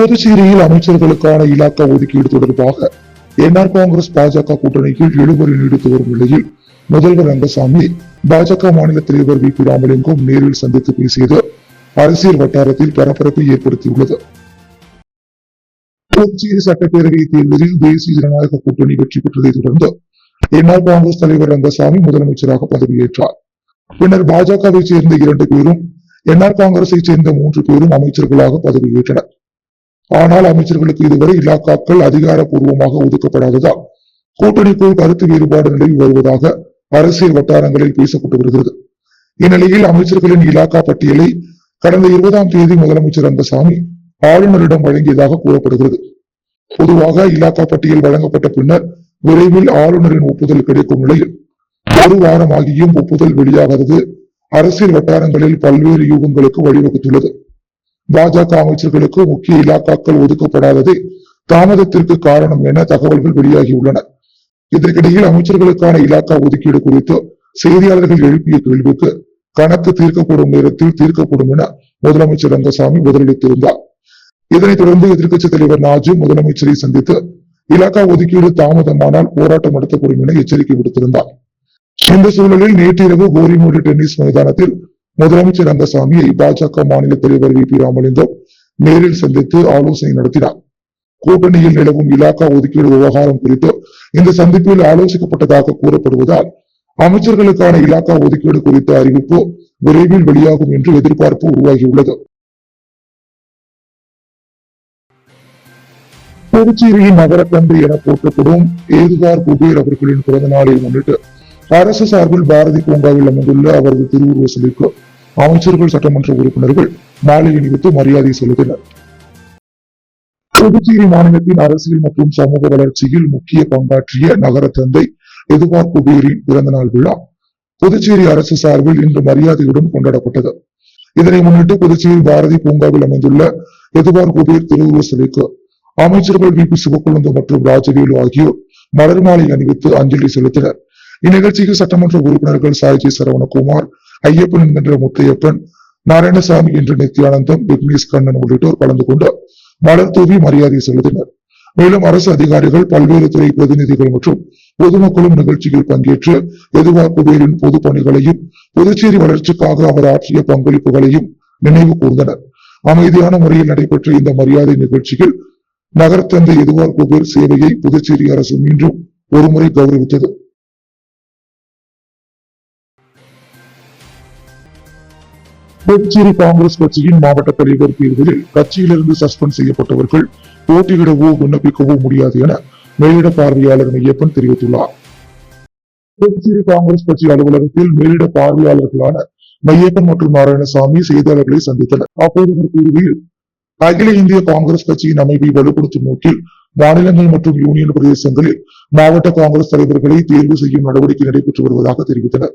புதுச்சேரியில் அமைச்சர்களுக்கான இலாக்கா ஒதுக்கீடு தொடர்பாக என்ஆர் காங்கிரஸ் பாஜக கூட்டணியில் இழுபறி நீடித்து வரும் நிலையில் முதல்வர் ரங்கசாமி பாஜக மாநில தலைவர் வி பி ராமலிங்கம் நேரில் சந்தித்து பேசியது அரசியல் வட்டாரத்தில் பரபரப்பை ஏற்படுத்தியுள்ளது. புதுச்சேரி சட்டப்பேரவை தேர்தலில் தேசிய ஜனநாயக கூட்டணி வெற்றி பெற்றதை தொடர்ந்து என்ஆர் காங்கிரஸ் தலைவர் ரங்கசாமி முதலமைச்சராக பதவியேற்றார். பின்னர் பாஜகவை சேர்ந்த 2 பேரும் என்ஆர் காங்கிரஸை சேர்ந்த 3 பேரும் அமைச்சர்களாக பதவியேற்றனர். ஆனால் அமைச்சர்களுக்கு இதுவரை இலாக்காக்கள் அதிகாரப்பூர்வமாக ஒதுக்கப்படாததால் கூட்டணிக்குள் கருத்து வேறுபாடு நிலவி வருவதாக அரசியல் வட்டாரங்களில் பேசப்பட்டு வருகிறது. இந்நிலையில் அமைச்சர்களின் இலாக்கா பட்டியலை கடந்த 20ஆம் தேதி முதலமைச்சர் ரங்கசாமி ஆளுநரிடம் வழங்கியதாக கூறப்படுகிறது. பொதுவாக இலாக்கா பட்டியல் வழங்கப்பட்ட பின்னர் விரைவில் ஆளுநரின் ஒப்புதல் கிடைக்கும் நிலையில் 1 வாரம் ஆகியும் ஒப்புதல் வெளியாகாதது அரசியல் வட்டாரங்களில் பல்வேறு யூகங்களுக்கு வழிவகுத்துள்ளது. பாஜக அமைச்சர்களுக்கு முக்கிய இலாக்காக்கள் ஒதுக்கப்படாததே தாமதத்திற்கு காரணம் என தகவல்கள் வெளியாகியுள்ளன. இதற்கிடையில் அமைச்சர்களுக்கான இலாக்கா ஒதுக்கீடு குறித்து செய்தியாளர்கள் எழுப்பிய கேள்விக்கு கணக்கு தீர்க்கப்படும் நேரத்தில் தீர்க்கப்படும் என முதலமைச்சர் ரங்கசாமி பதிலளித்திருந்தார். இதனைத் தொடர்ந்து எதிர்க்கட்சித் தலைவர் நாஜு முதலமைச்சரை சந்தித்து இலாக்கா ஒதுக்கீடு தாமதமானால் போராட்டம் நடத்தப்படும் என எச்சரிக்கை விடுத்திருந்தார். இந்த சூழலில் நேற்றிரவு கோரிமேடு டென்னிஸ் மைதானத்தில் முதலமைச்சர் ரங்கசாமியை பாஜக மாநில தலைவர் வி பி ராமலிங்கம் நேரில் சந்தித்து ஆலோசனை நடத்தினார். கூட்டணியில் நிலவும் இலாக்கா ஒதுக்கீடு விவகாரம் குறித்து இந்த சந்திப்பில் ஆலோசிக்கப்பட்டதாக கூறப்படுவதால் அமைச்சர்களுக்கான இலாக்கா ஒதுக்கீடு குறித்த அறிவிப்பு விரைவில் வெளியாகும் என்று எதிர்பார்ப்பு உருவாகியுள்ளது. புதுச்சேரியின் நகரத்தந்தை என போற்றப்படும் ஏதுவார் குபேர் அவர்களின் பிறந்த நாளை முன்னிட்டு அரசு சார்பில் பாரதி பூங்காவில் அமைந்துள்ள அவரது திருவுருவ சிலைக்கு அமைச்சர்கள் சட்டமன்ற உறுப்பினர்கள் மாலை அணிவித்து மரியாதை செலுத்தினர். புதுச்சேரி மாநிலத்தின் அரசியல் மற்றும் சமூக வளர்ச்சியில் முக்கிய பங்காற்றிய நகரத்தந்தை எதுவார் குபேரின் பிறந்தநாள் விழா புதுச்சேரி அரசு சார்பில் இன்று மரியாதையுடன் கொண்டாடப்பட்டது. இதனை முன்னிட்டு புதுச்சேரி பாரதி பூங்காவில் அமைந்துள்ள எதுவார் குபேர் திருவுருவ சிலைக்கு அமைச்சர்கள் வி பி சிவக்கொழுந்து மற்றும் ராஜவேலு ஆகியோர் மலர் மாலை அணிவித்து அஞ்சலி செலுத்தினர். இந்நிகழ்ச்சிக்கு சட்டமன்ற உறுப்பினர்கள் சாய்ஜி சரவணகுமார், ஐயப்பன் என்கின்ற முத்தையப்பன், நாராயணசாமி என்ற நித்யானந்தம், விக்னேஷ் கண்ணன் உள்ளிட்டோர் கலந்து கொண்டு மலர் தூவி மரியாதை செலுத்தினர். மேலும் அரசு அதிகாரிகள், பல்வேறு துறை பிரதிநிதிகள் மற்றும் பொதுமக்களும் நிகழ்ச்சியில் பங்கேற்று எதுவார் குபேரின் பொது பணிகளையும் புதுச்சேரி வளர்ச்சிக்காக அவர் ஆற்றிய பங்களிப்புகளையும் நினைவு கூர்ந்தனர். அமைதியான முறையில் நடைபெற்ற இந்த மரியாதை நிகழ்ச்சியில் நகரத்தந்தை எதுவார் குபேர் சேவையை புதுச்சேரி அரசு மீண்டும் ஒருமுறை கௌரவித்தது. புதுச்சேரி காங்கிரஸ் கட்சியின் மாவட்ட தலைவர் தேர்தலில் கட்சியிலிருந்து சஸ்பெண்ட் செய்யப்பட்டவர்கள் போட்டியிடவோ விண்ணப்பிக்கவோ முடியாது என மேலிட பார்வையாளர் மையப்பன் தெரிவித்துள்ளார். புதுச்சேரி காங்கிரஸ் கட்சி அலுவலகத்தில் மேலிட பார்வையாளர்களான மையப்பன் மற்றும் நாராயணசாமி செய்தியாளர்களை சந்தித்தனர். அப்போது கூறுகையில் அகில இந்திய காங்கிரஸ் கட்சியின் அமைப்பை வலுப்படுத்தும் நோக்கில் மாநிலங்கள் மற்றும் யூனியன் பிரதேசங்களில் மாவட்ட காங்கிரஸ் தலைவர்களை தேர்வு செய்யும் நடவடிக்கை நடைபெற்று வருவதாக தெரிவித்தனர்.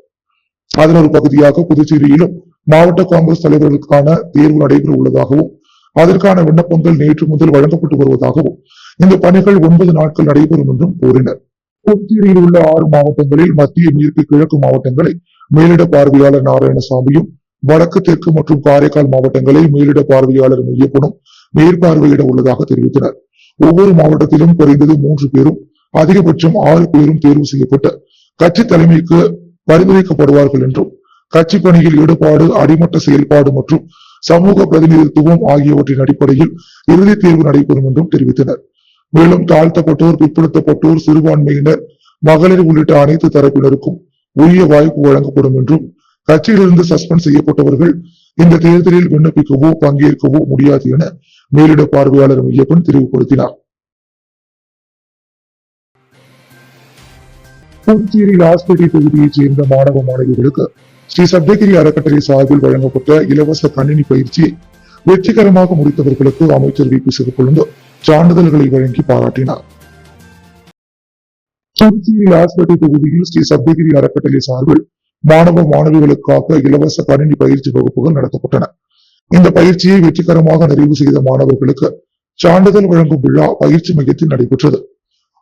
அதன் ஒரு பகுதியாக புதுச்சேரியிலும் மாவட்ட காங்கிரஸ் தலைவர்களுக்கான தேர்வு நடைபெற உள்ளதாகவும் அதற்கான விண்ணப்பங்கள் நேற்று முதல் வழங்கப்பட்டு வருவதாகவும் இந்த பணிகள் 9 நாட்கள் நடைபெறும் என்றும் கூறினர். புதுச்சேரியில் உள்ள 6 மாவட்டங்களில் மத்திய, மேற்கு, கிழக்கு மாவட்டங்களை மேலிட பார்வையாளர் நாராயணசாமியும், வடக்கு, தெற்கு மற்றும் காரைக்கால் மாவட்டங்களை மேலிட பார்வையாளர் மையப்பனும் மேற்பார்வையிட உள்ளதாக தெரிவித்தனர். ஒவ்வொரு மாவட்டத்திலும் குறைந்தது 3 பேரும் அதிகபட்சம் 6 பேரும் தேர்வு செய்யப்பட்டு கட்சி தலைமைக்கு பரிந்துரைக்கப்படுவார்கள் என்றும் கட்சி பணியில் ஈடுபாடு, அடிமட்ட செயல்பாடு மற்றும் சமூக பிரதிநிதித்துவம் ஆகியவற்றின் அடிப்படையில் இறுதி தேர்வு நடைபெறும் என்றும் தெரிவித்தனர். மேலும் தாழ்த்தப்பட்டோர், பிற்படுத்தப்பட்டோர், சிறுபான்மையினர், மகளிர் உள்ளிட்ட அனைத்து தரப்பினருக்கும் உரிய வாய்ப்பு வழங்கப்படும் என்றும் கட்சியிலிருந்து சஸ்பெண்ட் செய்யப்பட்டவர்கள் இந்த தேர்தலில் விண்ணப்பிக்கவோ பங்கேற்கவோ முடியாது என மேலிட பார்வையாளர் மையப்பன் தெளிவுபடுத்தினார். புதுச்சேரி லாஸ்பேட்டை தொகுதியைச் சேர்ந்த மாணவ மாணவிகளுக்கு ஸ்ரீ சப்தகிரி அறக்கட்டளை சார்பில் வழங்கப்பட்ட இலவச கணினி பயிற்சியை வெற்றிகரமாக முடித்தவர்களுக்கு அமைச்சர் வி பி சிவக்கொழுந்து சான்றிதழ்களை வழங்கி பாராட்டினார். புதுச்சேரி லாஸ்பேட்டை தொகுதியில் ஸ்ரீ சப்தகிரி அறக்கட்டளை சார்பில் மாணவ மாணவிகளுக்காக இலவச கணினி பயிற்சி வகுப்புகள் நடத்தப்பட்டன. இந்த பயிற்சியை வெற்றிகரமாக நிறைவு செய்த மாணவர்களுக்கு சான்றிதழ் வழங்கும் விழா பயிற்சி மையத்தில் நடைபெற்றது.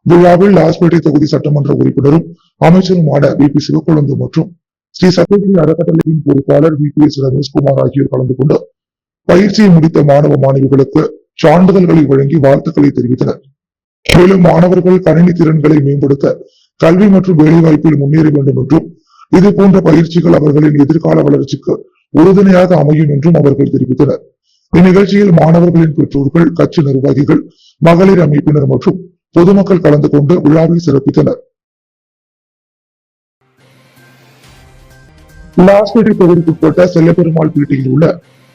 விழாவில் லாஸ்பேட்டை தொகுதி சட்டமன்ற உறுப்பினரும் அமைச்சருமான வி பி சிவக்கொழுந்து மற்றும் ஸ்ரீ சப்தகிரி அறக்கட்டளையின் பொறுப்பாளர் வி பி எஸ் ரமேஷ்குமார் ஆகியோர் கலந்து கொண்டு பயிற்சியை முடித்த மாணவ மாணவிகளுக்கு சான்றிதழ்களை வழங்கி வாழ்த்துக்களை தெரிவித்தனர். மேலும் மாணவர்கள் கணினி திறன்களை மேம்படுத்த கல்வி மற்றும் வேலைவாய்ப்பில் முன்னேற வேண்டும் என்றும் இது போன்ற பயிற்சிகள் அவர்களின் எதிர்கால வளர்ச்சிக்கு உறுதுணையாக அமையும் என்றும் அவர்கள் தெரிவித்தனர். இந்நிகழ்ச்சியில் மாணவர்களின் பெற்றோர்கள், கட்சி நிர்வாகிகள், மகளிர் அமைப்பினர் மற்றும் பொதுமக்கள் கலந்து கொண்டு விழாவை சிறப்பித்தனர். லாஸ்பேட்டை தொகுதிக்குட்பட்ட செல்லப்பெருமாள் பேட்டையில் உள்ள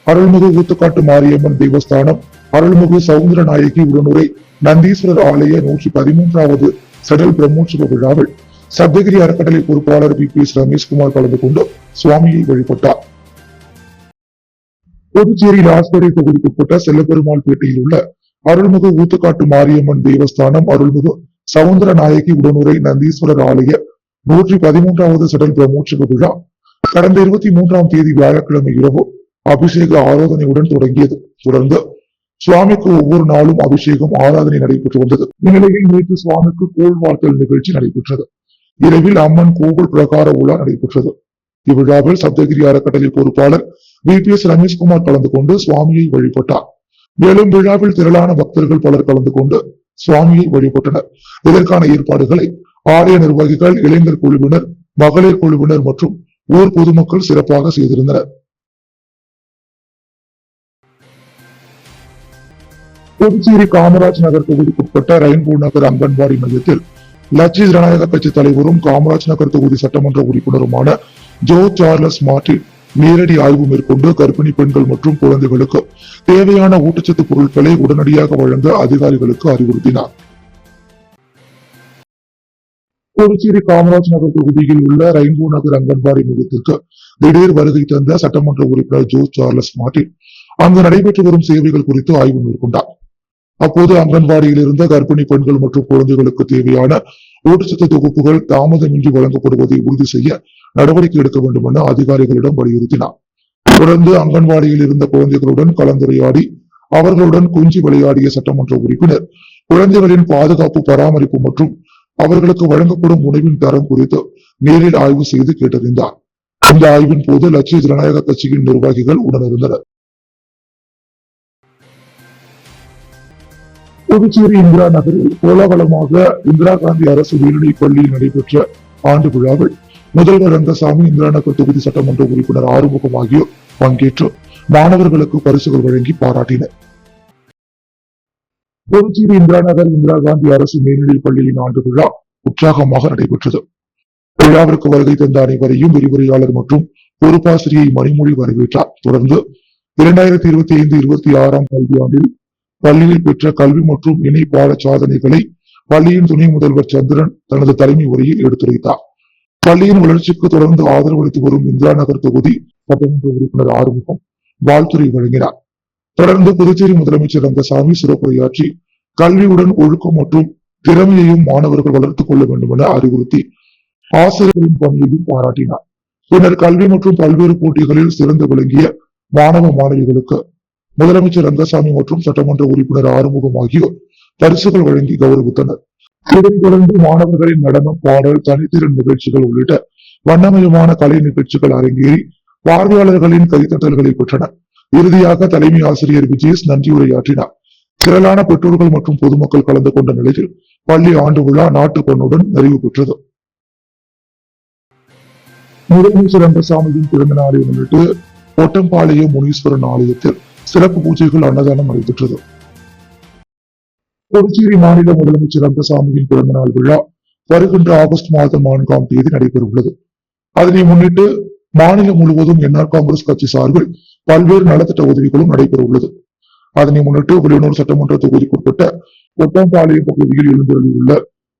அருள்மிகு ஊத்துக்காட்டு மாரியம்மன் தேவஸ்தானம் அருள்மிகு சவுந்தரநாயகி உடனுரை நந்தீஸ்வரர் ஆலய 113வது சடல் பிரம்மோற்சவ விழாவில் சப்தகிரி அறக்கட்டளை பொறுப்பாளர் VPS ரமேஷ்குமார் கலந்து கொண்டு சுவாமியை வழிபட்டார். புதுச்சேரி லாஸ்பேட்டை தொகுதிக்குட்பட்ட செல்லப்பெருமாள் பேட்டையில் உள்ள அருள்மிகு ஊத்துக்காட்டு மாரியம்மன் தேவஸ்தானம் அருள்மிகு சவுந்தரநாயகி உடனுரை நந்தீஸ்வரர் ஆலய 113வது சடல் பிரம்மோற்சவ விழா கடந்த 23ஆம் தேதி வியாழக்கிழமை இரவு அபிஷேக ஆராதனையுடன் தொடங்கியது. தொடர்ந்து சுவாமிக்கு ஒவ்வொரு நாளும் அபிஷேகம் ஆராதனை நடைபெற்று வந்தது. இந்நிலையில் நேற்று சுவாமிக்கு கோல் வாழ்த்தல் நிகழ்ச்சி நடைபெற்றது. இரவில் அம்மன் கோவில் பிரகார உலா நடைபெற்றது. இவ்விழாவில் சப்தகிரி அறக்கட்டளை பொறுப்பாளர் VPS ரமேஷ்குமார் கலந்து கொண்டு சுவாமியை வழிபட்டார். மேலும் விழாவில் திரளான பக்தர்கள் பலர் கலந்து கொண்டு சுவாமியை வழிபட்டனர். இதற்கான ஏற்பாடுகளை ஆலய நிர்வாகிகள், இளைஞர் குழுவினர், மகளிர் குழுவினர் மற்றும் ஊர் பொதுமக்கள் சிறப்பாக செய்திருந்தனர். புதுச்சேரி காமராஜ் நகர் தொகுதிக்குட்பட்ட ரெயின்போ நகர் அங்கன்வாடி மையத்தில் லட்சிய ஜனநாயக கட்சி தலைவரும் காமராஜ் நகர் தொகுதி சட்டமன்ற உறுப்பினருமான ஜோ சார்லஸ் மார்டின் நேரடி ஆய்வு மேற்கொண்டு கர்ப்பிணி பெண்கள் மற்றும் குழந்தைகளுக்கு தேவையான ஊட்டச்சத்து பொருட்களை உடனடியாக வழங்க அதிகாரிகளுக்கு அறிவுறுத்தினார். புதுச்சேரி காமராஜ் நகர் தொகுதியில் உள்ள ரெயின்போ நகர் அங்கன்வாடி மையத்திற்கு திடீர் வருகை தந்த சட்டமன்ற உறுப்பினர் ஜோ சார்லஸ் மார்டின் அங்கு நடைபெற்று வரும் சேவைகள் குறித்து ஆய்வு மேற்கொண்டார். அப்போது அங்கன்வாடியில் இருந்த கர்ப்பிணி பெண்கள் மற்றும் குழந்தைகளுக்கு தேவையான ஊட்டச்சத்து தொகுப்புகள் தாமதமின்றி வழங்கப்படுவதை உறுதி செய்ய நடவடிக்கை எடுக்க வேண்டும் என அதிகாரிகளிடம் வலியுறுத்தினார். தொடர்ந்து அங்கன்வாடியில் இருந்த குழந்தைகளுடன் கலந்துரையாடி அவர்களுடன் கொஞ்சி விளையாடிய சட்டமன்ற உறுப்பினர் குழந்தைகளின் பாதுகாப்பு, பராமரிப்பு மற்றும் அவர்களுக்கு வழங்கப்படும் உணவின் தரம் குறித்து நேரில் ஆய்வு செய்து கேட்டறிந்தார். இந்த ஆய்வின் போது லட்சிய ஜனநாயக கட்சியின் நிர்வாகிகள் உடனிருந்தனர். புதுச்சேரி இந்திரா நகரில் கோலாகலமாக இந்திரா காந்தி அரசு உயர்நிலைப் பள்ளியில் நடைபெற்ற ஆண்டு விழாவில் முதல்வர் ரங்கசாமி, இந்திரா நகர் தொகுதி சட்டமன்ற உறுப்பினர் ஆறுமுகம் ஆகியோர் பங்கேற்று மாணவர்களுக்கு பரிசுகள் வழங்கி பாராட்டினர். புதுச்சேரி இந்திரா நகர் இந்திரா காந்தி அரசு மேல்நிலைப் பள்ளியின் ஆண்டு விழா உற்சாகமாக நடைபெற்றது. விழாவிற்கு வருகை தந்த அனைவரையும் விரிவுரையாளர் மற்றும் பொறுப்பாசிரியை மணிமொழி வரவேற்றார். தொடர்ந்து 2025-26 கல்வியாண்டில் பள்ளியில் பெற்ற கல்வி மற்றும் இணை பாட சாதனைகளை பள்ளியின் துணை முதல்வர் சந்திரன் தனது தலைமை உரையில் எடுத்துரைத்தார். பள்ளியின் வளர்ச்சிக்கு தொடர்ந்து ஆதரவு அளித்து வரும் இந்திரா நகர் தொகுதி சட்டமன்ற உறுப்பினர் ஆறுமுகம் வாழ்த்துரை வழங்கினார். தொடர்ந்து புதுச்சேரி முதலமைச்சர் ரங்கசாமி சிறப்புரையாற்றி கல்வியுடன் ஒழுக்கம் மற்றும் திறமையையும் மாணவர்கள் வளர்த்துக் கொள்ள வேண்டும் என அறிவுறுத்தி ஆசிரியர்களின் பணியையும் பாராட்டினார். பின்னர் கல்வி மற்றும் பல்வேறு போட்டிகளில் சிறந்து விளங்கிய மாணவ மாணவிகளுக்கு முதலமைச்சர் ரங்கசாமி மற்றும் சட்டமன்ற உறுப்பினர் ஆறுமுகம் ஆகியோர் பரிசுகள் வழங்கி கௌரவித்தனர். இதைத் தொடர்ந்து மாணவர்களின் நடனம், பாடல், தனித்திறன் நிகழ்ச்சிகள் உள்ளிட்ட வண்ணமயமான கலை நிகழ்ச்சிகள் அரங்கேறி பார்வையாளர்களின் கைத்தட்டல்களை பெற்றன. இறுதியாக தலைமை ஆசிரியர் விஜேஷ் நன்றியுரையாற்றினார். திரளான பெற்றோர்கள் மற்றும் பொதுமக்கள் கலந்து கொண்ட நிலையில் பள்ளி ஆண்டு விழா நாட்டுப்பண்ணுடன் நிறைவு பெற்றது. முதலமைச்சர் ரங்கசாமியின் பிறந்த நாளை முன்னிட்டு ஒட்டம்பாளையம் முனீஸ்வரன் ஆலயத்தில் சிறப்பு பூஜைகள், அன்னதானம் நடைபெற்றது. புதுச்சேரி மாநில முதலமைச்சர் ரங்கசாமியின் பிறந்த நாள் விழா வருகின்ற ஆகஸ்ட் மாதம் 4ஆம் தேதி நடைபெற உள்ளது. அதனை முன்னிட்டு மாநிலம் முழுவதும் NR காங்கிரஸ் கட்சி சார்பில் பல்வேறு நலத்திட்ட உதவிகளும் நடைபெற உள்ளது. அதனை முன்னிட்டு வில்லியனூர் சட்டமன்ற தொகுதிக்குட்பட்ட ஒட்டம்பாளையம் பகுதியில் எழுந்தருளியுள்ள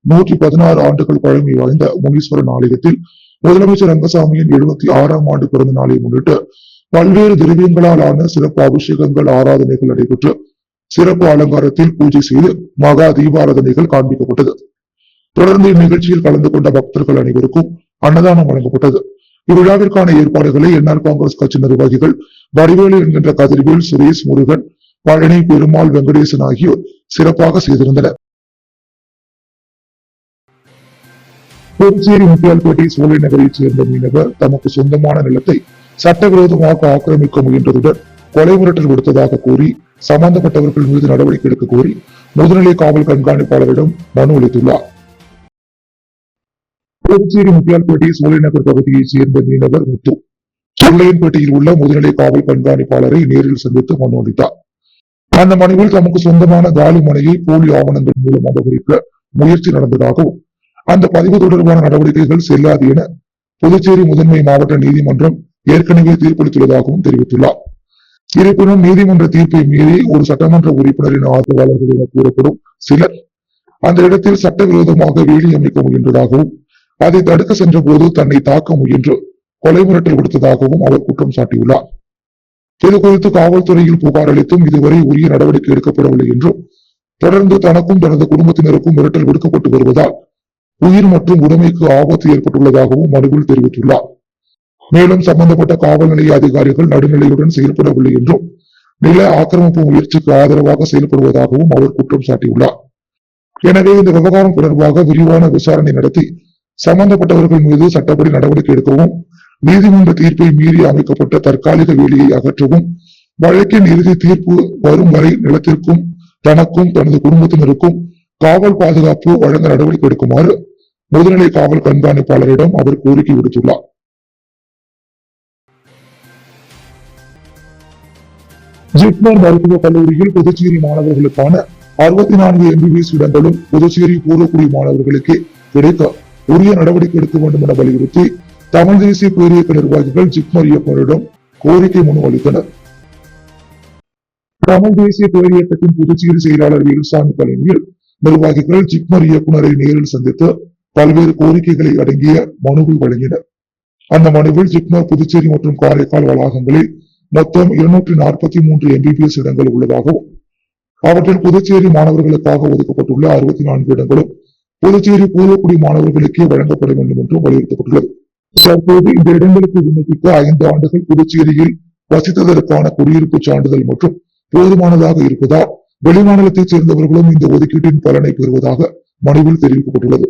116 ஆண்டுகள் பழமை வாய்ந்த முனீஸ்வரன் ஆலயத்தில் முதலமைச்சர் ரங்கசாமியின் 76ஆம் ஆண்டு பிறந்த நாளை முன்னிட்டு பல்வேறு திரவியங்களால் ஆன சிறப்பு அபிஷேகங்கள், ஆராதனைகள் நடைபெற்று சிறப்பு அலங்காரத்தில் பூஜை செய்து மகா தீபாராதனைகள் காண்பிக்கப்பட்டது. தொடர்ந்து இந்நிகழ்ச்சியில் கலந்து கொண்ட பக்தர்கள் அனைவருக்கும் அன்னதானம் வழங்கப்பட்டது. இவ்விழாவிற்கான ஏற்பாடுகளை NR காங்கிரஸ் கட்சி நிர்வாகிகள் வடிவேலு என்கின்ற கதிர்வேல், சுரேஷ், முருகன், பழனி, பெருமாள், வெங்கடேசன் ஆகியோர் சிறப்பாக செய்திருந்தனர். புதுச்சேரி முத்தியால்பேட்டை சோலை நகரைச் சேர்ந்த மீனவர் தமக்கு சொந்தமான நிலத்தை சட்டவிரோதமாக ஆக்கிரமிக்க முயன்றதுடன் கொலை மிரட்டல் விடுத்ததாக கூறி சம்பந்தப்பட்டவர்கள் மீது நடவடிக்கை எடுக்க கோரி முதுநிலை காவல் கண்காணிப்பாளரிடம் மனு அளித்துள்ளார். புதுச்சேரி முத்தியால்பேட்டை சோலைநகர் பகுதியைச் சேர்ந்த மீனவர் முத்து சுள்ளையன்பேட்டையில் உள்ள முதுநிலை காவல் கண்காணிப்பாளரை நேரில் சந்தித்து மனு அளித்தார். அந்த மனுவில் தமக்கு சொந்தமான காலி மனையை போலி ஆவணங்கள் மூலம் அபகரிக்க முயற்சி நடந்ததாகவும் அந்த பதிவு தொடர்பான நடவடிக்கைகள் செல்லாது என புதுச்சேரி முதன்மை மாவட்ட நீதிமன்றம் ஏற்கனவே தீர்ப்பளித்துள்ளதாகவும் தெரிவித்துள்ளார். இருப்பினும் நீதிமன்ற தீர்ப்பை மீறி ஒரு சட்டமன்ற உறுப்பினரின் ஆதரவாளர்கள் என கூறப்படும் சிலர் அந்த இடத்தில் சட்டவிரோதமாக வேலி அமைக்க முயன்றதாகவும் அதை தடுக்க சென்ற போது தன்னை தாக்க முயன்று கொலை மிரட்டல் விடுத்ததாகவும் அவர் குற்றம் சாட்டியுள்ளார். இதுகுறித்து காவல்துறையில் புகார் அளித்தும் இதுவரை உரிய நடவடிக்கை எடுக்கப்படவில்லை என்றும் தொடர்ந்து தனக்கும் தனது குடும்பத்தினருக்கும் மிரட்டல் விடுக்கப்பட்டு வருவதால் உயிர் மற்றும் உடைமைக்கு ஆபத்து ஏற்பட்டுள்ளதாகவும் மனுவில் தெரிவித்துள்ளார். மேலும் சம்பந்தப்பட்ட காவல் நிலைய அதிகாரிகள் நடுநிலையுடன் செயல்படவில்லை என்றும் நில ஆக்கிரமிப்பு முயற்சிக்கு ஆதரவாக செயல்படுவதாகவும் அவர் குற்றம் சாட்டியுள்ளார். எனவே இந்த விவகாரம் தொடர்பாக விரிவான விசாரணை நடத்தி சம்பந்தப்பட்டவர்கள் மீது சட்டப்படி நடவடிக்கை எடுக்கவும், நீதிமன்ற தீர்ப்பை மீறி அமைக்கப்பட்ட தற்காலிக வேலியை அகற்றவும், வழக்கின் இறுதி தீர்ப்பு வரும் வரை நிலத்திற்கும் தனக்கும் தனது குடும்பத்தினருக்கும் காவல் பாதுகாப்பு வழங்க நடவடிக்கை எடுக்குமாறு முதுநிலை காவல் கண்காணிப்பாளரிடம் அவர் கோரிக்கை விடுத்துள்ளார். ஜிப்மர் மருத்துவக் கல்லூரியில் புதுச்சேரி மாணவர்களுக்கான 64 MBBS இடங்களும் புதுச்சேரி பூர்வக்குடி மாணவர்களுக்கே கிடைக்க உரிய நடவடிக்கை எடுக்க வேண்டும் என வலியுறுத்தி தமிழ் தேசிய பேரியக்க நிர்வாகிகள் ஜிப்மர் இயக்குநரிடம் கோரிக்கை மனு அளித்தனர். தமிழ் தேசிய பேரியக்கத்தின் புதுச்சேரி செயலாளர் வேலுசாமி தலைமையில் நிர்வாகிகள் ஜிப்மர் இயக்குநரை நேரில் சந்தித்து பல்வேறு கோரிக்கைகளை அடங்கிய மனுவை வழங்கினர். அந்த மனுவில் ஜிப்மர் புதுச்சேரி மற்றும் காரைக்கால் வளாகங்களில் மொத்தம் 243 MBBS இடங்கள் உள்ளதாகவும் அவற்றில் புதுச்சேரி மாணவர்களுக்காக ஒதுக்கப்பட்டுள்ள 64 இடங்களும் புதுச்சேரி பூர்வக்குடி மாணவர்களுக்கே வழங்கப்பட வேண்டும் என்றும் வலியுறுத்தப்பட்டுள்ளது. தற்போது இந்த இடங்களுக்கு விண்ணப்பிக்க 5 ஆண்டுகள் புதுச்சேரியில் வசித்ததற்கான குடியிருப்பு சான்றிதழ் மற்றும் போதுமானதாக இருப்பதால் வெளிமாநிலத்தைச் சேர்ந்தவர்களும் இந்த ஒதுக்கீட்டின் பலனை பெறுவதாக மனுவில் தெரிவிக்கப்பட்டுள்ளது.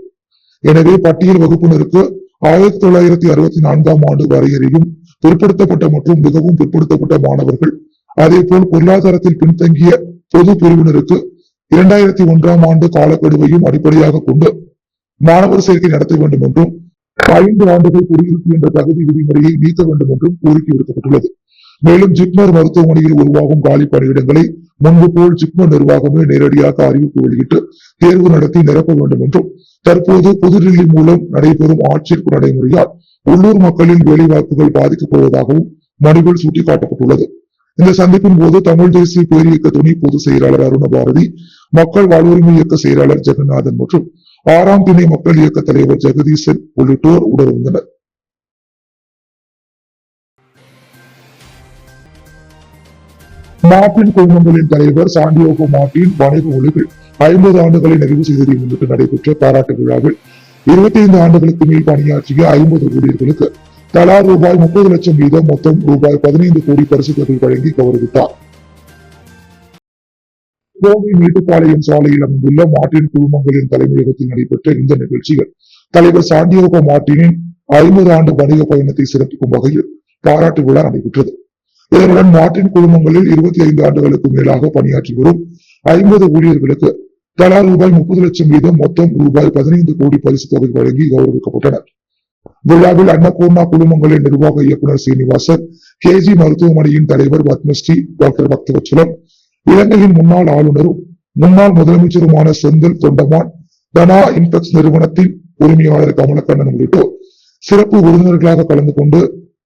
எனவே பட்டியல் வகுப்பினருக்கு 1964 ஆண்டு வரையறையும் பிற்படுத்தப்பட்ட மற்றும் மிகவும் பிற்படுத்தப்பட்ட மாணவர்கள், அதேபோல் பொருளாதாரத்தில் பின்தங்கிய பொது பிரிவினருக்கு 2001 ஆண்டு காலக்கெடுவையும் அடிப்படையாக கொண்டு மாணவர் சேர்க்கை நடத்த வேண்டும் என்றும் 5 ஆண்டுகள் குடியிருப்பு என்ற தகுதி விதிமுறையை நீக்க வேண்டும் என்றும் கோரிக்கை விடுக்கப்பட்டுள்ளது. மேலும் ஜிப்மர் மருத்துவமனையில் உருவாகும் காலி பணியிடங்களை முன்பு போல் ஜிப்மர் நிர்வாகமே நேரடியாக அறிவிப்பு வெளியிட்டு தேர்வு நடத்தி நிரப்ப வேண்டும் என்றும், தற்போது புதுடில்லி மூலம் நடைபெறும் ஆட்சேர்ப்பு நடைமுறையால் உள்ளூர் மக்களின் வேலைவாய்ப்புகள் பாதிக்கப்படுவதாகவும் மனுவில் சுட்டிக்காட்டப்பட்டுள்ளது. இந்த சந்திப்பின் போது தமிழ் தேசிய பேரியக்க துணை பொதுச் செயலாளர் அருணபாரதி, மக்கள் வாழ்வுரிமை இயக்க செயலாளர் ஜெகநாதன் மற்றும் 6ஆம் திணை மக்கள் இயக்க தலைவர் ஜெகதீசன் உள்ளிட்டோர் உடனிருந்தனர். மார்டின் குழுமங்களின் தலைவர் சாண்டியோகோ மார்டின் வணிக உலகில் 50 ஆண்டுகளை நிறைவு செய்ததை முன்னிட்டு நடைபெற்ற பாராட்டு விழாவில் 25 ஆண்டுகளுக்கு மேல் பணியாற்றிய 50 ஊழியர்களுக்கு தலா ரூபாய் 30 லட்சம் வீதம் மொத்தம் ரூபாய் 15 கோடி பரிசு தொகை வழங்கி கௌரவித்தார். கோவை மேட்டுப்பாளையம் சாலையில் அமைந்துள்ள மார்டின் குழுமங்களின் தலைமையகத்தில் நடைபெற்ற இந்த நிகழ்ச்சியில் தலைவர் சாண்டியோகோ மார்டினின் 50 ஆண்டு வணிக பயணத்தை சிறப்பிக்கும் வகையில் பாராட்டு விழா நடைபெற்றது. இதனுடன் மார்டின் குழுமங்களில் 25 ஆண்டுகளுக்கு மேலாக பணியாற்றி வரும் 50 ஊழியர்களுக்கு தலா ரூபாய் 30 லட்சம் வீதம் மொத்தம் ரூபாய் 15 கோடி பரிசு தொகை வழங்கி கௌரவிக்கப்பட்டனர். விழாவில் அன்னபூர்ணா குழுமங்களின் நிர்வாக இயக்குநர் சீனிவாசன், KG மருத்துவமனையின் தலைவர் பத்மஸ்ரீ டாக்டர் பக்தவச்சலம், இலங்கையின் முன்னாள் ஆளுநரும் முன்னாள் முதலமைச்சருமான செந்தில் தொண்டமான், தனா இன்பெக்ஸ் நிறுவனத்தின் உரிமையாளர் கமலக்கண்ணன் உள்ளிட்டோர் சிறப்பு விருந்தினர்களாக கலந்து கொண்டு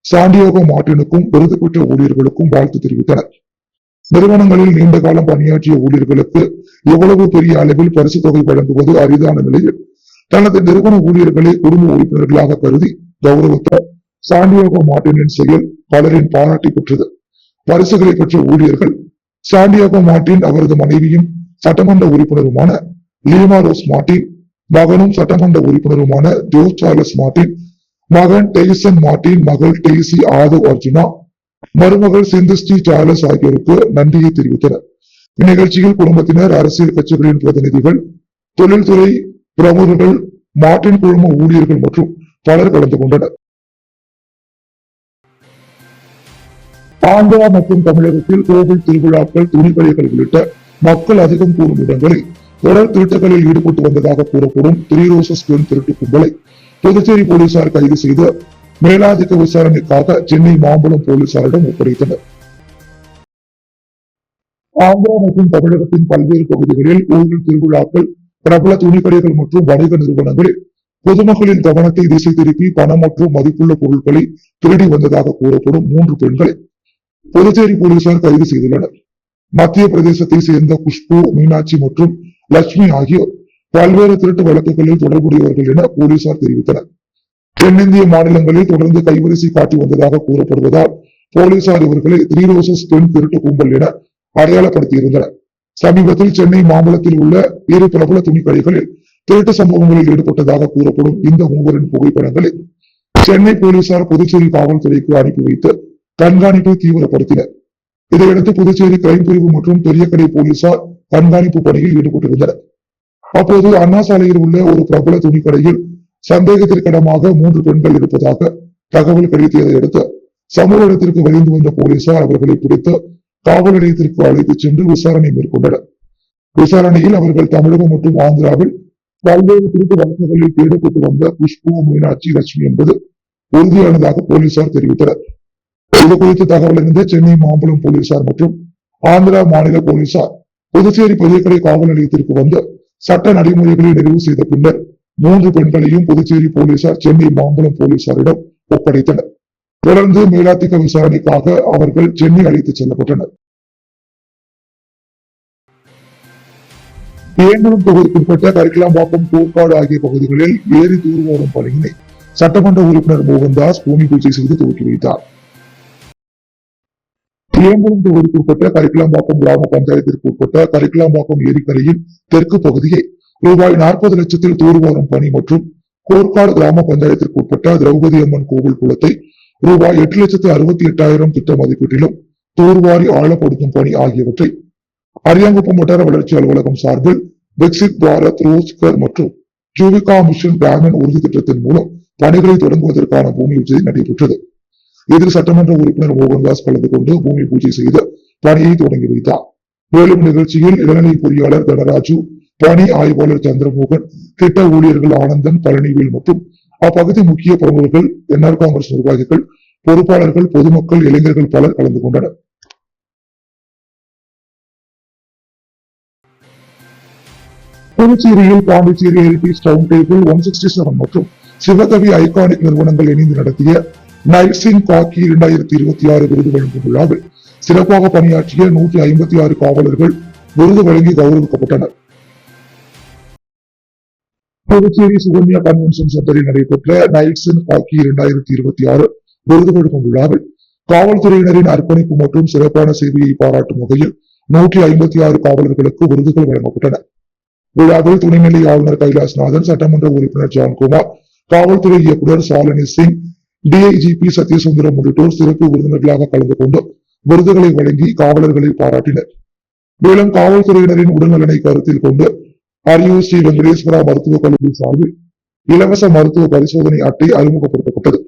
சாண்டியோகோ மார்டினுக்கும் விருது பெற்ற ஊழியர்களுக்கும் வாழ்த்து தெரிவித்தனர். நிறுவனங்களில் நீண்ட காலம் பணியாற்றிய ஊழியர்களுக்கு எவ்வளவு பெரிய அளவில் பரிசு தொகை வழங்குவது அரிதான நிலையில் தனது நிறுவன ஊழியர்களை குடும்ப உறுப்பினர்களாக கருதி கௌரவித்த சாண்டியோகோ மார்டினின் செயல் பலரின் பாராட்டை பெற்றது. பரிசுகளை பெற்ற ஊழியர்கள் சாண்டியோகோ மார்டின், அவரது மனைவியும் சட்டமன்ற உறுப்பினருமான லீமா ரோஸ் மார்டின், மகனும் சட்டமன்ற உறுப்பினருமான ஜோஸ் சார்லஸ் மார்டின், மகன் டெய்சன் மார்டின், மகள் டெய்சி ஆதவ் அர்ஜுனா, மருமகள் சிந்துஸ்ரீ சார்லஸ் ஆகியோருக்கு நன்றியை தெரிவித்தனர். இந்நிகழ்ச்சியில் குடும்பத்தினர், அரசியல் கட்சிகளின் பிரதிநிதிகள், தொழில்துறை பிரமுகர்கள், மார்டின் குழும ஊழியர்கள் மற்றும் பலர் கலந்து கொண்டனர். ஆந்திரா மற்றும் தமிழகத்தில் கோவில் திருவிழாக்கள், துணிக்கடைகள் உள்ளிட்ட மக்கள் அதிகம் கூடும் இடங்களில் தொடர் திருட்டுகளில் ஈடுபட்டு வந்ததாக கூறப்படும் த்ரீ ரோசஸ் பெண் திருட்டு கும்பலை புதுச்சேரி போலீசார் கைது செய்து மேலாதிக்க விசாரணைக்காக சென்னை மாம்பலம் போலீசாரிடம் ஒப்படைத்தனர். ஆந்திரா மற்றும் தமிழகத்தின் பல்வேறு பகுதிகளில் கோவில் திருவிழாக்கள், பிரபல துணிக்கடைகள் மற்றும் வணிக நிறுவனங்களில் பொதுமக்களின் கவனத்தை திசை திருப்பி பணம் மற்றும் மதிப்புள்ள பொருட்களை திருடி வந்ததாக கூறப்படும் 3 பெண்களை புதுச்சேரி போலீசார் கைது செய்துள்ளனர். மத்திய பிரதேசத்தை சேர்ந்த குஷ்பு, மீனாட்சி மற்றும் லட்சுமி ஆகியோர் பல்வேறு திருட்டு வழக்குகளில் தொடர்புடையவர்கள் என போலீசார் தெரிவித்தனர். தென்னிந்திய மாநிலங்களில் தொடர்ந்து கைவரிசை காட்டி வந்ததாக கூறப்படுவதால் போலீசார் இவர்களை த்ரீ ரோசஸ் பெண் திருட்டு கும்பல் என அடையாளப்படுத்தியிருந்தனர். சமீபத்தில் சென்னை மாம்பலத்தில் உள்ள 2 பிரபல துணிக்கடைகளில் திருட்டு சம்பவங்களில் ஈடுபட்டதாக கூறப்படும் இந்த 3 புகைப்படங்களை சென்னை போலீசார் புதுச்சேரி காவல்துறைக்கு அனுப்பி வைத்து கண்காணிப்பை தீவிரப்படுத்தினர். இதையடுத்து புதுச்சேரி கிரைம் பிரிவு மற்றும் பெரியகடை போலீசார் கண்காணிப்பு பணியில் ஈடுபட்டிருந்தனர். அப்போது அண்ணா சாலையில் உள்ள ஒரு பிரபல துணிக்கடையில் சந்தேகத்திற்கிடமாக 3 பெண்கள் இருப்பதாக தகவல் கிடைத்ததை அடுத்து சம்பவ இடத்திற்கு விரைந்து வந்த போலீசார் அவர்களை பிடித்து காவல் நிலையத்திற்கு அழைத்துச் சென்று விசாரணை மேற்கொண்டனர். விசாரணையில் அவர்கள் தமிழகம் மற்றும் ஆந்திராவில் பல்வேறு திருட்டு வழக்குகளில் ஈடுபட்டு வந்த குஷ்பு, மீனாட்சி, லட்சுமி என்பது உறுதியானதாக போலீசார் தெரிவித்தனர். இது குறித்து தகவல் அறிந்த சென்னை மாம்பலம் போலீசார் மற்றும் ஆந்திரா மாநில போலீசார் புதுச்சேரி பெரியகடை காவல் நிலையத்திற்கு வந்து சட்ட நடைமுறைகளை நிறைவு செய்த பின்னர் 3 பெண்களையும் புதுச்சேரி போலீசார் சென்னை மாம்பலம் போலீசாரிடம் ஒப்படைத்தனர். தொடர்ந்து மேலாதிக்க விசாரணைக்காக அவர்கள் சென்னை அழைத்துச் செல்லப்பட்டனர். ஏம்பலம் தொகுதிக்குட்பட்ட கரிக்கலாம்பாக்கம், கோட்பாடு ஆகிய பகுதிகளில் ஏரி தூர்வாரும் பணியினை சட்டமன்ற உறுப்பினர் மோகன்தாஸ் பூமி பூஜை செய்து துவக்கி வைத்தார். ஏம்பலம் தொகுதிக்குட்பட்ட கரிக்கலாம்பாக்கம் கிராம பஞ்சாயத்திற்கு உட்பட்ட கரிக்கலாம்பாக்கம் ஏரிக்கரையின் தெற்கு பகுதியை ரூபாய் 40 லட்சத்தில் தூர்வாரும் பணி மற்றும் கோர்க்காடு கிராம பஞ்சாயத்திற்கு உட்பட்ட திரௌபதி அம்மன் கோவில் குளத்தை ரூபாய் 8,68,000 திட்ட மதிப்பீட்டிலும் தூர்வாரி ஆழப்படுத்தும் பணி ஆகியவற்றை அரியாங்குப்பம் வட்டார வளர்ச்சி அலுவலகம் சார்பில் விக்சித் பாரத், ரோஸ்கர் மற்றும் ஜூவிகா மிஷன் பிராமின் உறுதி திட்டத்தின் மூலம் பணிகளை தொடங்குவதற்கான பூமி பூஜை நடைபெற்றது. இதில் சட்டமன்ற உறுப்பினர் மோகன்தாஸ் கலந்து கொண்டு பூமி பூஜை செய்து பணியை தொடங்கி வைத்தார். மேலும் நிகழ்ச்சியில் இளநிலை பொறியாளர் தனராஜு, பணி ஆய்வாளர் சந்திரமோகன், திட்ட ஊழியர்கள் ஆனந்தன், பழனிவேல் மற்றும் அப்பகுதி முக்கிய பிரமுகர்கள், என்ஆர் காங்கிரஸ் நிர்வாகிகள், பொறுப்பாளர்கள், பொதுமக்கள், இளைஞர்கள் பலர் கலந்து கொண்டனர். புதுச்சேரியில் பாண்டிச்சேரி ஹெரிடேஜ் டவுன் டேபிள் 167 மற்றும் சிவகவி ஐகானிக் நிறுவனங்கள் இணைந்து நடத்திய நைட்ஸின் காக்கி 2026 விருது வழங்கும் விழாவில் சிறப்பாக பணியாற்றிய 156 காவலர்கள் விருது வழங்கி கௌரவிக்கப்பட்டனர். புதுச்சேரி சுகன்யா கன்வென்ஷன் சென்டரில் நடைபெற்ற நைட்ஸின் காக்கி 2026 விருது வழங்கும் விழாவில் காவல்துறையினரின் அர்ப்பணிப்பு மற்றும் சிறப்பான சேவையை பாராட்டும் வகையில் 156 காவலர்களுக்கு விருதுகள் வழங்கப்பட்டன. விழாவில் துணைநிலை ஆளுநர் கைலாஷ்நாதன், சட்டமன்ற உறுப்பினர் ஜான்குமார், காவல்துறை இயக்குநர் சாலினி சிங், டிஐஜிபி சத்யசுந்தரம் உள்ளிட்டோர் சிறப்பு விருந்தினர்களாக கலந்து கொண்டு விருதுகளை வழங்கி காவலர்களை பாராட்டினர். மேலும் காவல்துறையினரின் உடல்நலனை கருத்தில் கொண்டு அரியூர் ஸ்ரீ வெங்கடேஸ்வரா மருத்துவக் கல்லூரி சார்பில் இலவச மருத்துவ பரிசோதனை அட்டை அறிமுகப்படுத்தப்பட்டது.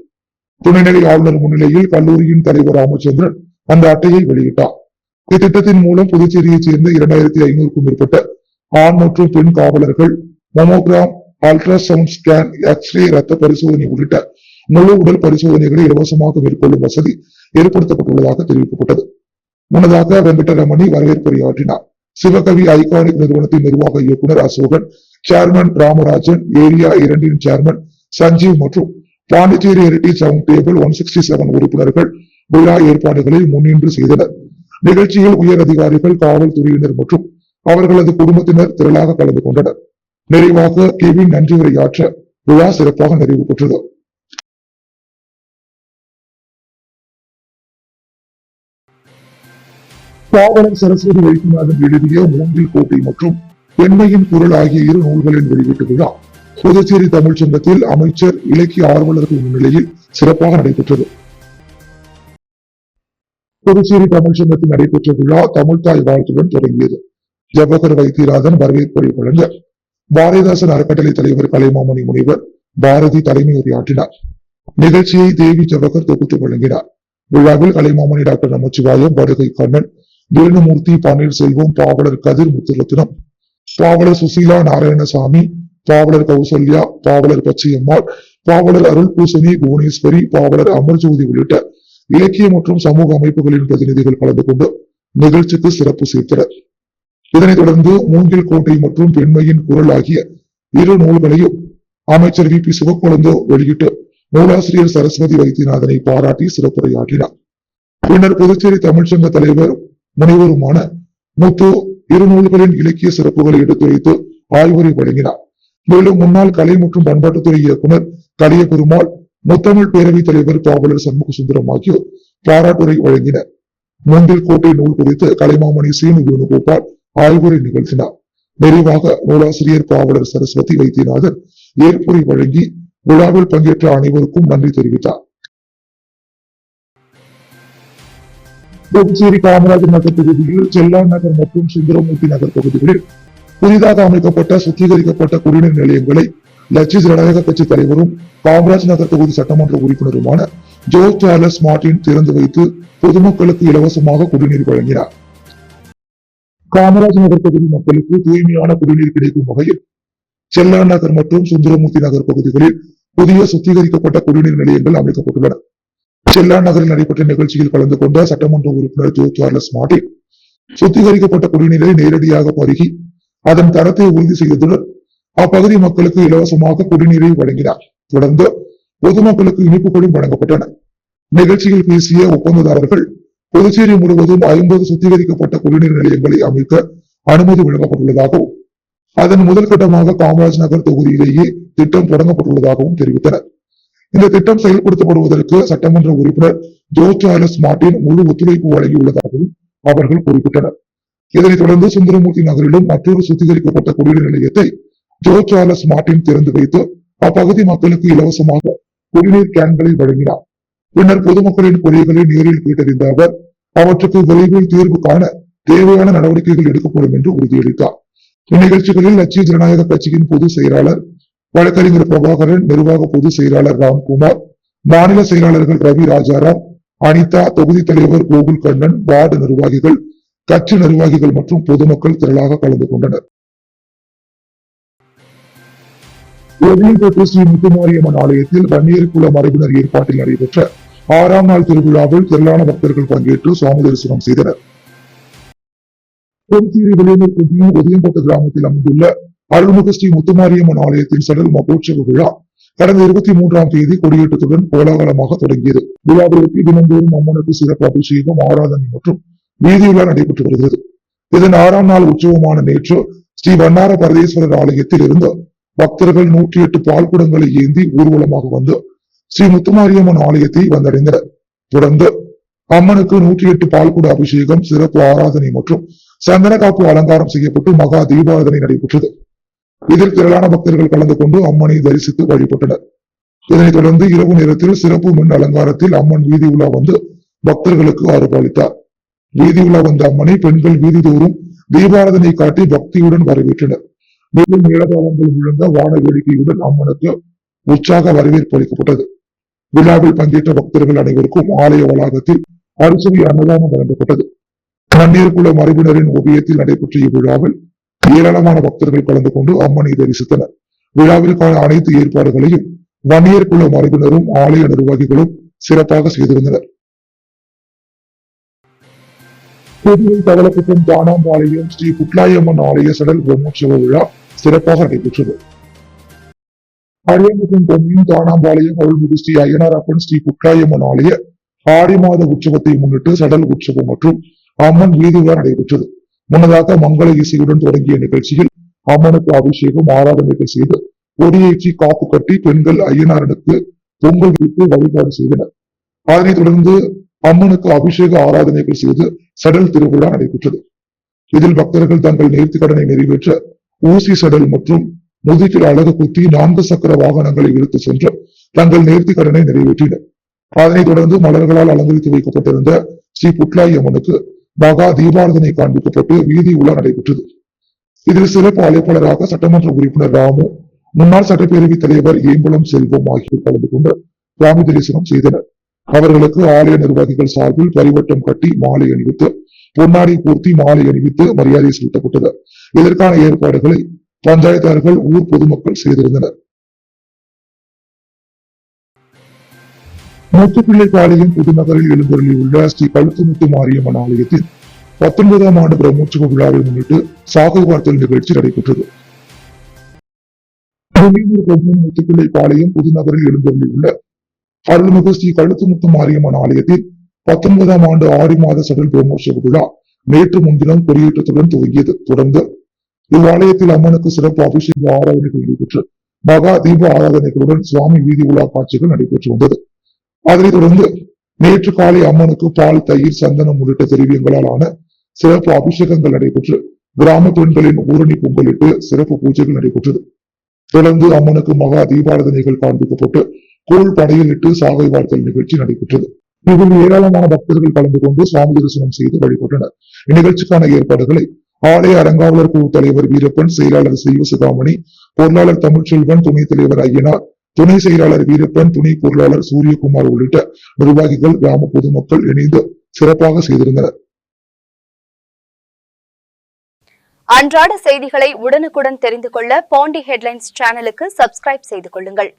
துணைநிலை ஆளுநர் முன்னிலையில் கல்லூரியின் தலைவர் ராமச்சந்திரன் அந்த அட்டையை வெளியிட்டார். இத்திட்டத்தின் மூலம் புதுச்சேரியைச் சேர்ந்த 2500க்கும் மேற்பட்ட ஆண் மற்றும் பெண் காவலர்கள் மோமோகிராம், அல்ட்ராசவுண்ட் ஸ்கேன், எக்ஸ்ரே, ரத்த பரிசோதனை உள்ளிட்ட முழு உடல் பரிசோதனைகளை இலவசமாக மேற்கொள்ளும் வசதி ஏற்படுத்தப்பட்டுள்ளதாக தெரிவிக்கப்பட்டது. முன்னதாக வெங்கடரமணி வரவேற்புரையாற்றினார். சிவகவி ஐகானிக் நிறுவனத்தின் நிர்வாக இயக்குநர் Ashokan, chairman Ramarajan, area 2 chairman Sanjeev மற்றும் பாண்டிச்சேரி ஹெரிடேஜ் டவுன் டேபிள் 167 உறுப்பினர்கள் விழா ஏற்பாடுகளை முன்னின்று செய்தனர். நிகழ்ச்சியில் உயர் அதிகாரிகள், காவல்துறையினர் மற்றும் அவர்களது குடும்பத்தினர் திரளாக கலந்து கொண்டனர். நிறைவாக கெவின் நன்றி உரையாற்ற விழா சிறப்பாக நிறைவு பெற்றது. பாவலர் சரஸ்வதி வைத்தியநாதன் எழுதிய மூங்கில் கோட்டை மற்றும் பெண்மையின் குரல் ஆகிய 2 நூல்களின் வெளியீட்டு விழா புதுச்சேரி தமிழ்ச் சங்கத்தில் அமைச்சர், இலக்கிய ஆர்வலர்கள் முன்னிலையில் சிறப்பாக நடைபெற்றது. புதுச்சேரி தமிழ்ச் சங்கத்தில் நடைபெற்ற விழா தமிழ்தாய் வாழ்த்துடன் தொடங்கியது. ஜவஹர் வைத்தியநாதன் வரவேற்புரை வழங்க பாரதிதாசன் அறக்கட்டளை தலைவர் கலைமாமணி முனைவர் பாரதி தலைமை உரையாற்றினார். நிகழ்ச்சியை தேவி ஜவஹர் தொகுத்து வழங்கினார். விழாவில் கலைமாமணி டாக்டர் நமச்சிவாயம், படுகை கண்ணன், வேணுமூர்த்தி, பன்னீர்செல்வம், பாவலர் கதிர் முத்துரத்னம், பாவலர் சுசீலா நாராயணசாமி, பாவலர் கௌசல்யா, பாவலர் பச்சையம்மாள், பாவலர் அருள் பூசணி, புவனேஸ்வரி, பாவலர் அமர்ஜோதி உள்ளிட்ட இலக்கிய மற்றும் சமூக அமைப்புகளின் பிரதிநிதிகள் கலந்து கொண்டு நிகழ்ச்சிக்கு சிறப்பு சேர்த்தனர். இதனைத் தொடர்ந்து மூங்கில் கோட்டை மற்றும் பெண்மையின் குரல் ஆகிய இரு நூல்களையும் அமைச்சர் வி.பி. சிவக்கொழுந்து வெளியிட்டு நூலாசிரியர் சரஸ்வதி வைத்தியநாதனை பாராட்டி சிறப்புரையாற்றினார். பின்னர் புதுச்சேரி தமிழ்ச்சங்க தலைவர் முனைவருமான முத்து இரு நூல்களின் இலக்கிய சிறப்புகளை எடுத்துரைத்து ஆய்வுரை வழங்கினார். மேலும் முன்னாள் கலை மற்றும் பண்பாட்டுத்துறை இயக்குனர் கலிய பெருமாள், முத்தமிழ் பேரவைத் தலைவர் பாவலர் சண்முக சுந்தரம் ஆகியோர் பாராட்டுரை வழங்கினர். மூங்கில் கோட்டை நூல் குறித்து கலைமாமணி சீனு வேணுகோபால் ஆய்வுரை நிகழ்த்தினார். நிறைவாக நூலாசிரியர் பாவலர் சரஸ்வதி வைத்தியநாதன் ஏற்புரை வழங்கி விழாவில் பங்கேற்ற அனைவருக்கும் நன்றி தெரிவித்தார். புதுச்சேரி காமராஜர் நகர் தொகுதியில் செல்லான் நகர் மற்றும் சுந்தரமூர்த்தி நகர் பகுதிகளில் புதிதாக அமைக்கப்பட்ட சுத்திகரிக்கப்பட்ட குடிநீர் நிலையங்களை லட்சிய ஜனநாயக கட்சி தலைவரும் காமராஜ் நகர் தொகுதி சட்டமன்ற உறுப்பினருமான ஜோர்ஜ் சார்லஸ் மார்டின் திறந்து வைத்து பொதுமக்களுக்கு இலவசமாக குடிநீர் வழங்கினார். காமராஜ் நகர் தொகுதி மக்களுக்கு தூய்மையான குடிநீர் கிடைக்கும் வகையில் செல்லான் நகர் மற்றும் சுந்தரமூர்த்தி நகர் பகுதிகளில் புதிய சுத்திகரிக்கப்பட்ட குடிநீர் நிலையங்கள் அமைக்கப்பட்டுள்ளன. செல்லான் நகரில் நடைபெற்ற நிகழ்ச்சியில் கலந்து கொண்ட சட்டமன்ற உறுப்பினர் ஜோர்ஜ் சார்லஸ் மார்டின் சுத்திகரிக்கப்பட்ட குடிநீரை நேரடியாக பருகி அதன் தரத்தை உறுதி செய்ததுடன் அப்பகுதி மக்களுக்கு இலவசமாக குடிநீரை வழங்கினார். தொடர்ந்து பொதுமக்களுக்கு இனிப்புகளும் வழங்கப்பட்டன. நிகழ்ச்சியில் பேசிய ஒப்பந்ததாரர்கள் புதுச்சேரி முழுவதும் 50 சுத்திகரிக்கப்பட்ட குடிநீர் நிலையங்களை அமைக்க அனுமதி வழங்கப்பட்டுள்ளதாகவும் அதன் முதல் கட்டமாக காமராஜ் நகர் தொகுதியிலேயே திட்டம் தொடங்கப்பட்டுள்ளதாகவும் தெரிவித்தனர். இந்த திட்டம் செயல்படுத்தப்படுவதற்கு சட்டமன்ற உறுப்பினர் ஜோர்ஜ் சார்லஸ் மார்டின் முழு ஒத்துழைப்பு வழங்கியுள்ளதாகவும் அவர்கள் குறிப்பிட்டனர். இதனைத் தொடர்ந்து சுந்தரமூர்த்தி நகரிலும் மற்றொரு சுத்திகரிக்கப்பட்ட குடிநீர் நிலையத்தை ஜோர்ஜ் சார்லஸ் மார்டின் திறந்து வைத்து அப்பகுதி மக்களுக்கு இலவசமாக குடிநீர் கேன்களை வழங்கினார். பின்னர் பொதுமக்களின் குறைகளை நேரில் கேட்டறிந்த அவர் அவற்றுக்கு விரைவில் தீர்வு காண தேவையான நடவடிக்கைகள் எடுக்கப்படும் என்று உறுதியளித்தார். இந்நிகழ்ச்சிகளில் லட்சிய ஜனநாயக கட்சியின் பொதுச் செயலாளர் வழக்கறிஞர் பிரபாகரன், நிர்வாக பொதுச் செயலாளர் ராம்குமார், மாநில செயலாளர்கள் ரவி ராஜாராம், அனிதா, தொகுதி தலைவர் கோகுல் கண்ணன், வார்டு நிர்வாகிகள், கட்சி நிர்வாகிகள் மற்றும் பொதுமக்கள் திரளாக கலந்து கொண்டனர். ஸ்ரீ முத்துமாரியம்மன் ஆலயத்தில் வன்னியர்குல மரபினர் ஏற்பாட்டில் நடைபெற்ற 6ஆம் நாள் திருவிழாவில் திரளான பக்தர்கள் பங்கேற்று சுவாமி தரிசனம் செய்தனர். புதுச்சேரி வெளியூர் பகுதியில் உதயம்பட்டு கிராமத்தில் அமைந்துள்ள அருள்மிகு ஸ்ரீ முத்துமாரியம்மன் ஆலயத்தின் சடல் மகோற்சவ விழா கடந்த 23ஆம் தேதி கொடியேற்றத்துடன் கோலாகலமாக தொடங்கியது. விழாவிற்கு தினந்தோறும் அம்மனுக்கு சிறப்பு அபிஷேகம், ஆராதனை மற்றும் வீதி விழா நடைபெற்று வருகிறது. இதன் 6ஆம் நாள் உற்சவமான நேற்று ஸ்ரீ வண்ணார பரதேஸ்வரர் ஆலயத்தில் இருந்து பக்தர்கள் 108 பால் குடங்களை ஏந்தி ஊர்வலமாக வந்து ஸ்ரீ முத்துமாரியம்மன் ஆலயத்தை வந்தடைந்தனர். தொடர்ந்து அம்மனுக்கு 108 பால்குட அபிஷேகம், சிறப்பு ஆராதனை மற்றும் சந்தன காப்பு அலங்காரம் செய்யப்பட்டு மகா தீபாராதனை நடைபெற்றது. இதில் திரளான பக்தர்கள் கலந்து கொண்டு அம்மனை தரிசித்து வழிபட்டனர். இதனைத் தொடர்ந்து இரவு நேரத்தில் சிறப்பு மின் அலங்காரத்தில் அம்மன் வீதி உலா வந்து பக்தர்களுக்கு அருள்பாலித்தார். வீதி உலா வந்த அம்மனை பெண்கள் வீதி தோறும் தீபாராதனை காட்டி பக்தியுடன் வரவேற்றனர். மேலும் மேலதாளங்கள் முழங்க வான வேடிக்கையுடன் அம்மனுக்கு உற்சாக வரவேற்பு அளிக்கப்பட்டது. விழாவில் பங்கேற்ற பக்தர்கள் அனைவருக்கும் ஆலய வளாகத்தில் அறுசுவை அன்னதானம் வழங்கப்பட்டது. வன்னியர்குல மரபினரின் ஓவியத்தில் நடைபெற்ற இவ்விழாவில் ஏராளமான பக்தர்கள் கலந்து கொண்டு அம்மனை தரிசித்தனர். விழாவிற்கான அனைத்து ஏற்பாடுகளையும் வன்னியர்குல மரபினரும் ஆலய நிர்வாகிகளும் சிறப்பாக செய்திருந்தனர். புதுவை தவளக்குப்பம் தானாம்பாளையம் ஸ்ரீ புட்லாயம்மன் ஆலய சடல் பிரம்மோற்சவ விழா சிறப்பாக நடைபெற்றது. அரியமுகம் பொம்மியும் தானாம்பாளையம் அருள்மிகு ஸ்ரீ ஐயனார் அப்பன் ஸ்ரீ புட்லாயம்மன் ஆலய ஆடி மாத உற்சவத்தை முன்னிட்டு சடல் உற்சவம் மற்றும் அம்மன் வீதி விழா நடைபெற்றது. முன்னதாக மங்கள இசையுடன் தொடங்கிய நிகழ்ச்சியில் அம்மனுக்கு அபிஷேகம், ஆராதனைகள் செய்து கொடியேற்றி காப்பு கட்டி பெண்கள் ஐயனாரனுக்கு பொங்கல் வைத்து வழிபாடு செய்தனர். அதனைத் தொடர்ந்து அம்மனுக்கு அபிஷேக ஆராதனைகள் செய்து சடல் திருவிழா நடைபெற்றது. இதில் பக்தர்கள் தங்கள் நேர்த்தி கடனை நிறைவேற்ற ஊசி சடல் மற்றும் முதுகில் அழகு குத்தி 4 சக்கர வாகனங்களை இழுத்து சென்று தங்கள் நேர்த்தி கடனை நிறைவேற்றினர். அதனைத் தொடர்ந்து மலர்களால் அலங்கரித்து வைக்கப்பட்டிருந்த ஸ்ரீ புட்லாயம்மனுக்கு மகா தீபாராதனை காண்பிக்கப்பட்டு வீதி உலா நடைபெற்றது. இதில் சிறப்பு அழைப்பாளராக சட்டமன்ற உறுப்பினர் ராமு, முன்னாள் சட்டப்பேரவைத் தலைவர் ஏம்பலம் செல்வம் ஆகியோர் கலந்து கொண்டு சுவாமி தரிசனம் செய்தனர். அவர்களுக்கு ஆலய நிர்வாகிகள் சார்பில் பரிவட்டம் கட்டி மாலை அணிவித்து பொன்னாடை பூர்த்தி மாலை அணிவித்து மரியாதை செலுத்தப்பட்டது. இதற்கான ஏற்பாடுகளை பஞ்சாயத்தார்கள் ஊர் பொதுமக்கள் செய்திருந்தனர். முத்துப்பிள்ளைப்பாளையம் புதுநகரில் எழுந்தருளியுள்ள ஸ்ரீ கழுத்துமுத்து மாரியம்மன் ஆலயத்தில் 19ஆம் ஆண்டு பிரம்மோற்சவ விழாவை முன்னிட்டு சாகை வார்த்தல் நிகழ்ச்சி நடைபெற்றது. முத்துப்பிள்ளைப்பாளையம் புதுநகரில் எழுந்தருளியுள்ள அருள்மிகு ஸ்ரீ கழுத்துமுத்து மாரியம்மன் ஆலயத்தில் 19ஆம் ஆண்டு ஆடி மாத சடல் பிரம்மோற்சவ விழா நேற்று முன்தினம் கொடியேற்றத்துடன் துவங்கியது. தொடர்ந்து இவ்வாலயத்தில் அம்மனுக்கு சிறப்பு அபிஷேக ஆராதனைகள் நடைபெற்று மகா தீப ஆராதனைகளுடன் சுவாமி வீதி உலா காட்சிகள் நடைபெற்று வந்தது. அதனைத் தொடர்ந்து நேற்று காலை அம்மனுக்கு பால், தயிர், சந்தனம் உள்ளிட்ட திரவியங்களால் ஆன சிறப்பு அபிஷேகங்கள் நடைபெற்று கிராம பெண்களின் ஊரணி பொங்கலிட்டு சிறப்பு பூஜைகள் நடைபெற்றது. தொடர்ந்து அம்மனுக்கு மகா தீபாராதனைகள் காண்பிக்கப்பட்டு கூழ் படையிலிட்டு சாகை வார்த்தல் நிகழ்ச்சி நடைபெற்றது. இதில் ஏராளமான பக்தர்கள் கலந்து கொண்டு சுவாமி தரிசனம் செய்து வழிபட்டனர். இந்நிகழ்ச்சிக்கான ஏற்பாடுகளை ஆலய அறங்காவலர் குழு தலைவர் வீரப்பன், செயலாளர் சிவசிகாமணி, பொருளாளர் தமிழ்ச்செல்வன், துணைத் தலைவர் ஐயனார், துணை செயலாளர் வீரப்பன், துணை பொருளாளர் சூரியகுமார் உள்ளிட்ட நிர்வாகிகள், கிராம பொதுமக்கள் இணைந்து சிறப்பாக செய்திருந்தனர். அன்றாட செய்திகளை உடனுக்குடன் தெரிந்து கொள்ள பாண்டி ஹெட்லைன்ஸ் சேனலுக்கு சப்ஸ்கிரைப் செய்து கொள்ளுங்கள்.